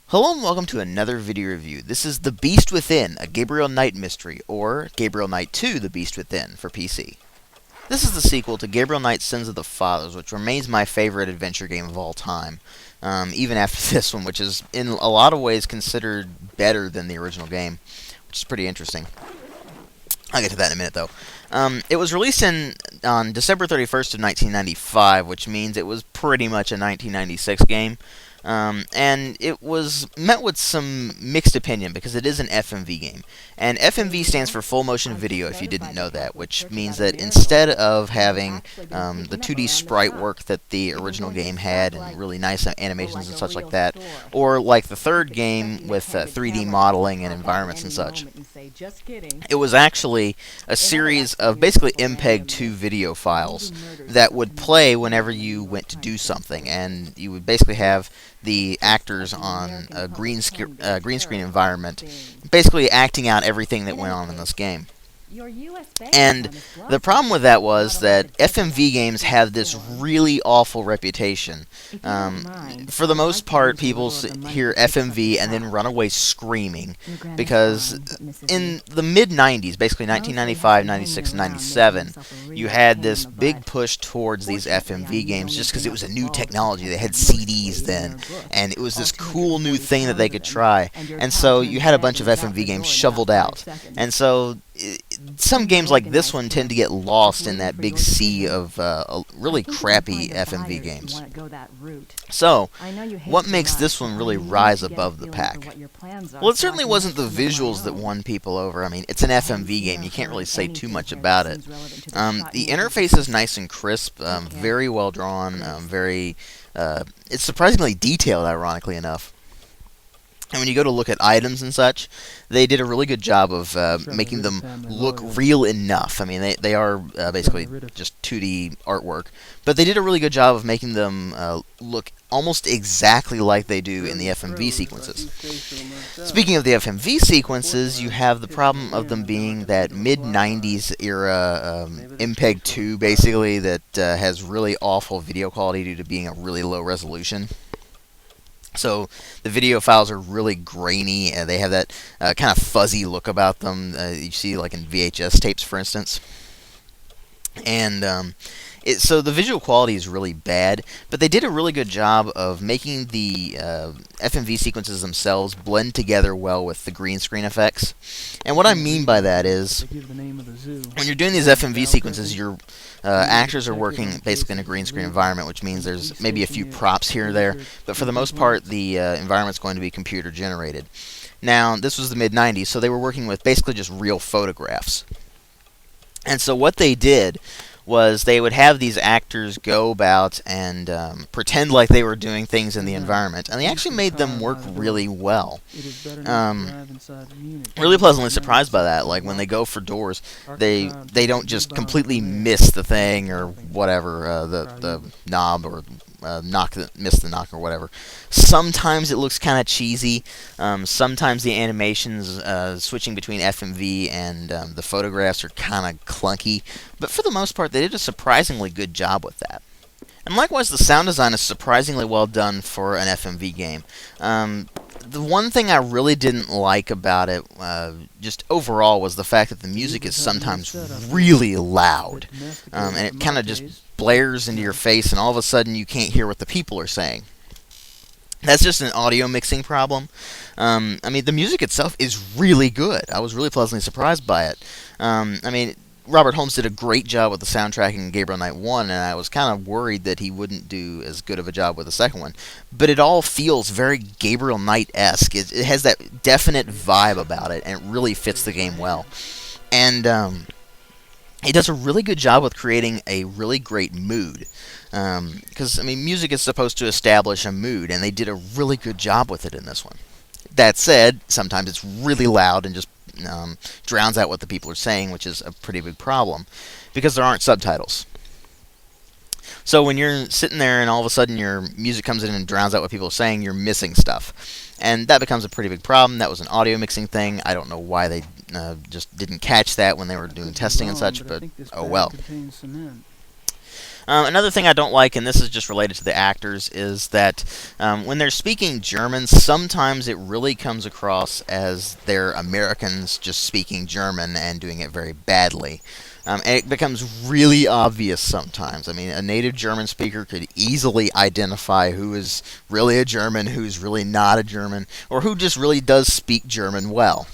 Hello and welcome to another video review. This is The Beast Within, a Gabriel Knight mystery, or Gabriel Knight 2, The Beast Within, for PC. This is the sequel to Gabriel Knight's Sins of the Fathers, which remains my favorite adventure game of all time, even after this one, which is in a lot of ways considered better than the original game, which is pretty interesting. I'll get to that in a minute, though. It was released on December 31st of 1995, which means it was pretty much a 1996 game. And it was met with some mixed opinion because it is an FMV game. And FMV stands for full motion video, if you didn't know that, which means that instead of having the 2D sprite work that the original game had and really nice animations and such like that, or like the third game with 3D modeling and environments and such, it was actually a series of basically MPEG-2 video files that would play whenever you went to do something, and you would basically have the actors on a green screen environment basically acting out everything that went on in this game. And the problem with that was that FMV games have this really awful reputation. For the most part, people hear FMV and then run away screaming, because in the mid-90s, basically 1995, 96, and 97, you had this big push towards these FMV games just because it was a new technology. They had CDs then, and it was this cool new thing that they could try. And so you had a bunch of FMV games shoveled out. And so some games like this one tend to get lost in that big sea of really crappy FMV games. So, what makes this one really rise above the pack? Well, it certainly wasn't the visuals that won people over. I mean, it's an FMV game. You can't really say too much about it. The interface is nice and crisp, very well drawn, it's surprisingly detailed, ironically enough. And when you go to look at items and such, they did a really good job of making them look real enough. I mean, they are basically just 2D artwork, but they did a really good job of making them look almost exactly like they do in the FMV sequences. Speaking of the FMV sequences, you have the problem of them being that mid-90s era MPEG-2, basically, that has really awful video quality due to being a really low resolution. So the video files are really grainy, and they have that kind of fuzzy look about them. You see, like in VHS tapes, for instance. And so the visual quality is really bad, but they did a really good job of making the FMV sequences themselves blend together well with the green screen effects. And what I mean by that is, when you're doing these FMV sequences, your actors are working basically in a green screen environment, which means there's maybe a few props here or there, but for the most part, the environment's going to be computer generated. Now, this was the mid-90s, so they were working with basically just real photographs. And so what they did was they would have these actors go about and pretend like they were doing things in the environment, and they actually made them work really well. Really pleasantly surprised by that. Like when they go for doors, they don't just completely miss the thing or whatever, the knob, or miss the knock or whatever. Sometimes it looks kind of cheesy. Sometimes the animations switching between FMV and the photographs are kind of clunky, but for the most part they did a surprisingly good job with that. And likewise, the sound design is surprisingly well done for an FMV game. The one thing I really didn't like about it, just overall, was the fact that the music is sometimes really loud, and it kind of just blares into your face, and all of a sudden you can't hear what the people are saying. That's just an audio mixing problem. I mean, the music itself is really good. I was really pleasantly surprised by it. I mean, Robert Holmes did a great job with the soundtrack in Gabriel Knight 1, and I was kind of worried that he wouldn't do as good of a job with the second one. But it all feels very Gabriel Knight-esque. It has that definite vibe about it, and it really fits the game well. And it does a really good job with creating a really great mood. Because, I mean, music is supposed to establish a mood, and they did a really good job with it in this one. That said, sometimes it's really loud and just drowns out what the people are saying, which is a pretty big problem, because there aren't subtitles. So when you're sitting there and all of a sudden your music comes in and drowns out what people are saying, you're missing stuff. And that becomes a pretty big problem. That was an audio mixing thing. I don't know why they just didn't catch that when they were doing testing and such, but oh well. Another thing I don't like, and this is just related to the actors, is that when they're speaking German, sometimes it really comes across as they're Americans just speaking German and doing it very badly. And it becomes really obvious sometimes. I mean, a native German speaker could easily identify who is really a German, who's really not a German, or who just really does speak German well.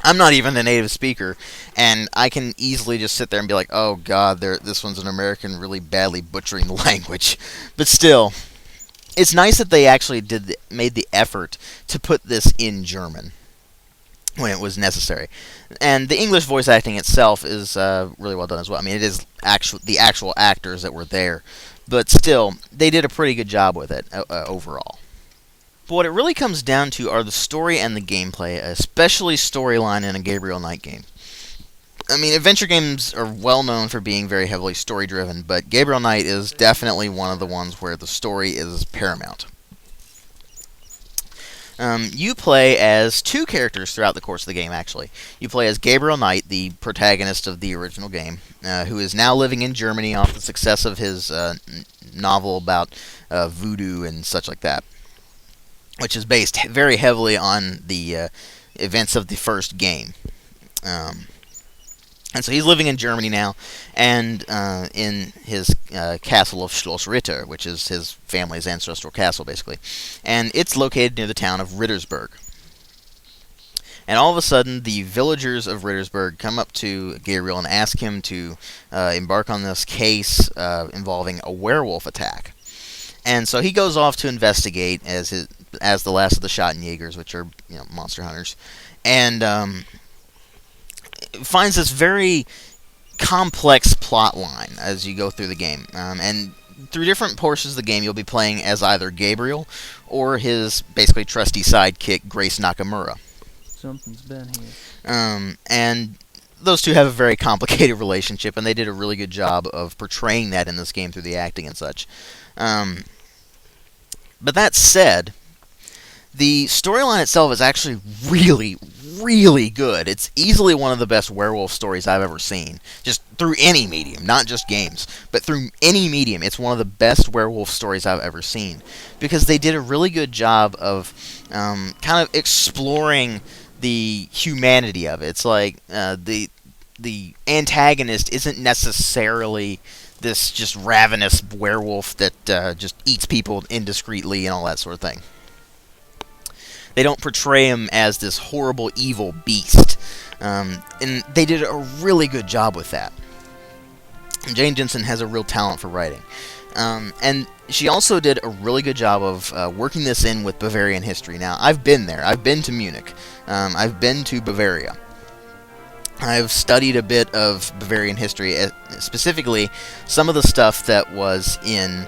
I'm not even a native speaker, and I can easily just sit there and be like, oh god, this one's an American really badly butchering the language. But still, it's nice that they actually made the effort to put this in German when it was necessary. And the English voice acting itself is really well done as well. I mean, it is the actual actors that were there. But still, they did a pretty good job with it overall. But what it really comes down to are the story and the gameplay, especially storyline in a Gabriel Knight game. I mean, adventure games are well known for being very heavily story-driven, but Gabriel Knight is definitely one of the ones where the story is paramount. You play as two characters throughout the course of the game, actually. You play as Gabriel Knight, the protagonist of the original game, who is now living in Germany off the success of his novel about voodoo and such like that, which is based very heavily on the events of the first game. And so he's living in Germany now, and in his castle of Schloss Ritter, which is his family's ancestral castle, basically. And it's located near the town of Rittersberg. And all of a sudden, the villagers of Rittersberg come up to Gabriel and ask him to embark on this case involving a werewolf attack. And so he goes off to investigate as the last of the Schattenjägers, which are monster hunters, and finds this very complex plot line as you go through the game. And through different portions of the game, you'll be playing as either Gabriel or his basically trusty sidekick, Grace Nakamura. Something's been here. And those two have a very complicated relationship, and they did a really good job of portraying that in this game through the acting and such. But that said, the storyline itself is actually really, really good. It's easily one of the best werewolf stories I've ever seen. Just through any medium, not just games, but through any medium. It's one of the best werewolf stories I've ever seen. Because they did a really good job of kind of exploring the humanity of it. It's like the antagonist isn't necessarily this just ravenous werewolf that just eats people indiscreetly and all that sort of thing. They don't portray him as this horrible, evil beast. And they did a really good job with that. Jane Jensen has a real talent for writing. And she also did a really good job of working this in with Bavarian history. Now, I've been there. I've been to Munich. I've been to Bavaria. I've studied a bit of Bavarian history, specifically some of the stuff that was in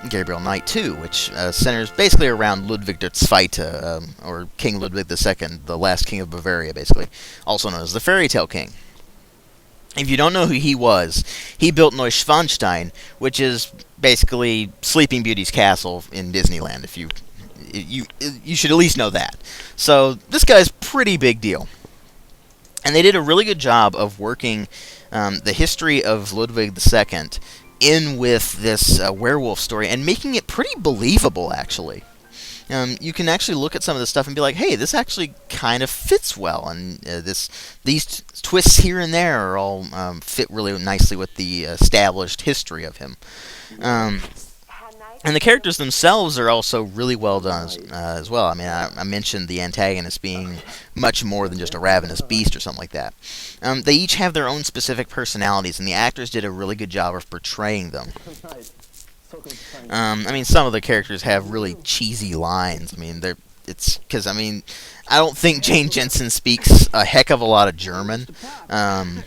Gabriel Knight 2, which centers basically around Ludwig II, or King Ludwig II, the last king of Bavaria, basically, also known as the Fairy Tale King. If you don't know who he was, he built Neuschwanstein, which is basically Sleeping Beauty's castle in Disneyland. If you should at least know that. So this guy's pretty big deal. And they did a really good job of working the history of Ludwig II in with this werewolf story and making it pretty believable, actually. You can actually look at some of this stuff and be like, hey, this actually kind of fits well, and these twists here and there are all fit really nicely with the established history of him. And the characters themselves are also really well done as well. I mean, I mentioned the antagonist being much more than just a ravenous beast or something like that. They each have their own specific personalities, and the actors did a really good job of portraying them. I mean, some of the characters have really cheesy lines. I mean, I don't think Jane Jensen speaks a heck of a lot of German. I'm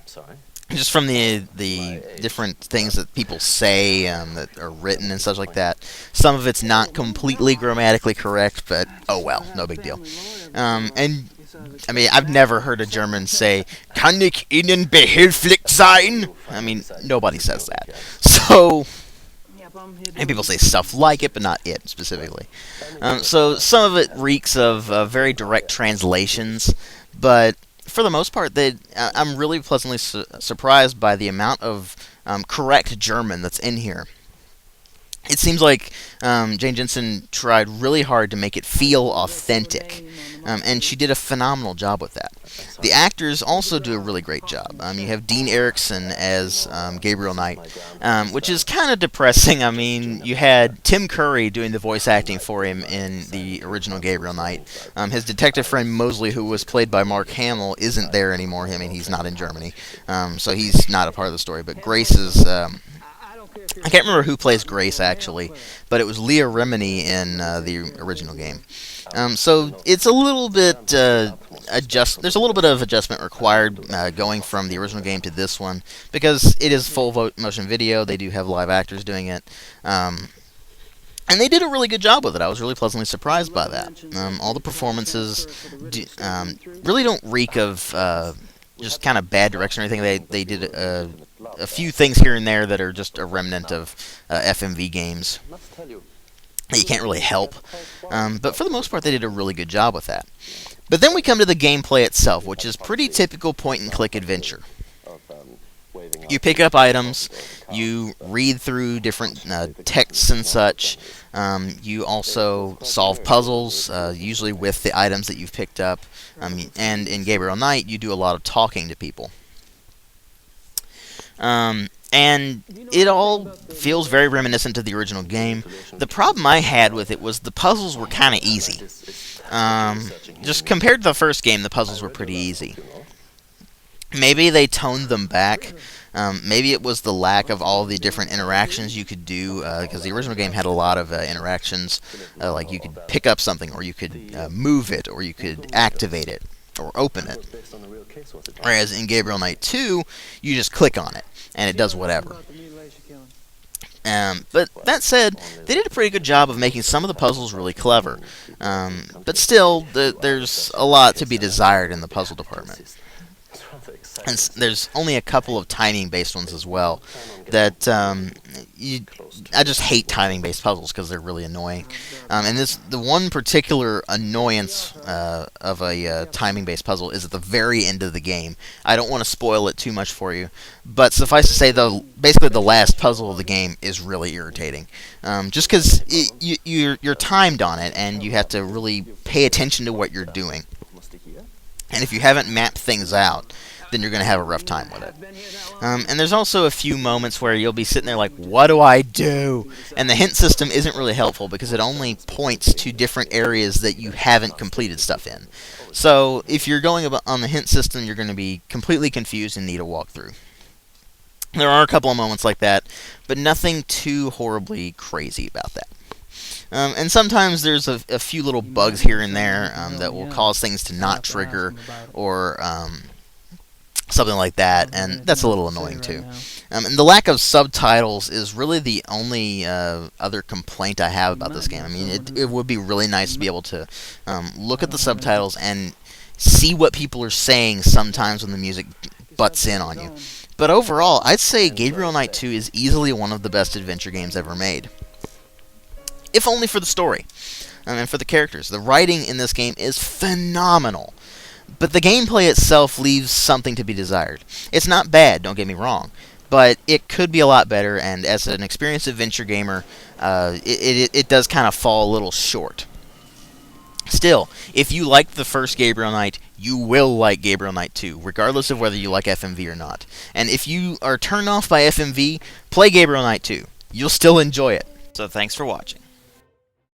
sorry. Just from the different things that people say that are written and such like that. Some of it's not completely grammatically correct, but oh well, no big deal. And I mean, I've never heard a German say, "Kann ich Ihnen behilflich sein?" I mean, nobody says that. So, and people say stuff like it, but not it specifically. So some of it reeks of very direct translations, but for the most part, I'm really pleasantly surprised by the amount of correct German that's in here. It seems like Jane Jensen tried really hard to make it feel authentic, and she did a phenomenal job with that. The actors also do a really great job. You have Dean Erickson as Gabriel Knight, which is kind of depressing. I mean, you had Tim Curry doing the voice acting for him in the original Gabriel Knight. His detective friend Mosley, who was played by Mark Hamill, isn't there anymore. I mean, he's not in Germany, so he's not a part of the story. But Grace is... I can't remember who plays Grace, actually, but it was Leah Remini in the original game. So it's a little bit there's a little bit of adjustment required going from the original game to this one, because it is full motion video. They do have live actors doing it. And they did a really good job with it. I was really pleasantly surprised by that. All the performances really don't reek of just kind of bad direction or anything. They did a few things here and there that are just a remnant of FMV games that you can't really help. But for the most part, they did a really good job with that. But then we come to the gameplay itself, which is pretty typical point-and-click adventure. You pick up items, you read through different texts and such. You also solve puzzles, usually with the items that you've picked up. And in Gabriel Knight, you do a lot of talking to people. And it all feels very reminiscent of the original game. The problem I had with it was the puzzles were kind of easy. Just compared to the first game, the puzzles were pretty easy. Maybe they toned them back. Maybe it was the lack of all the different interactions you could do, because the original game had a lot of interactions, like you could pick up something, or you could move it, or you could activate it, or open it. Whereas in Gabriel Knight 2, you just click on it, and it does whatever. But that said, they did a pretty good job of making some of the puzzles really clever. But still, there's a lot to be desired in the puzzle department. And there's only a couple of timing-based ones as well that I just hate timing-based puzzles because they're really annoying. And the one particular annoyance of a timing-based puzzle is at the very end of the game. I don't want to spoil it too much for you, but suffice to say, basically the last puzzle of the game is really irritating. Just because you're timed on it, and you have to really pay attention to what you're doing. And if you haven't mapped things out, then you're going to have a rough time with it. And there's also a few moments where you'll be sitting there like, what do I do? And the hint system isn't really helpful because it only points to different areas that you haven't completed stuff in. So if you're going on the hint system, you're going to be completely confused and need a walkthrough. There are a couple of moments like that, but nothing too horribly crazy about that. And sometimes there's a few little bugs here and there that will cause things to not trigger, or something like that, and that's a little annoying too. And the lack of subtitles is really the only other complaint I have about this game. I mean, it would be really nice to be able to look at the subtitles and see what people are saying sometimes when the music butts in on you. But overall, I'd say Gabriel Knight 2 is easily one of the best adventure games ever made. If only for the story, and for the characters. The writing in this game is phenomenal. But the gameplay itself leaves something to be desired. It's not bad, don't get me wrong, but it could be a lot better, and as an experienced adventure gamer, it does kind of fall a little short. Still, if you liked the first Gabriel Knight, you will like Gabriel Knight 2, regardless of whether you like FMV or not. And if you are turned off by FMV, play Gabriel Knight 2. You'll still enjoy it. So thanks for watching.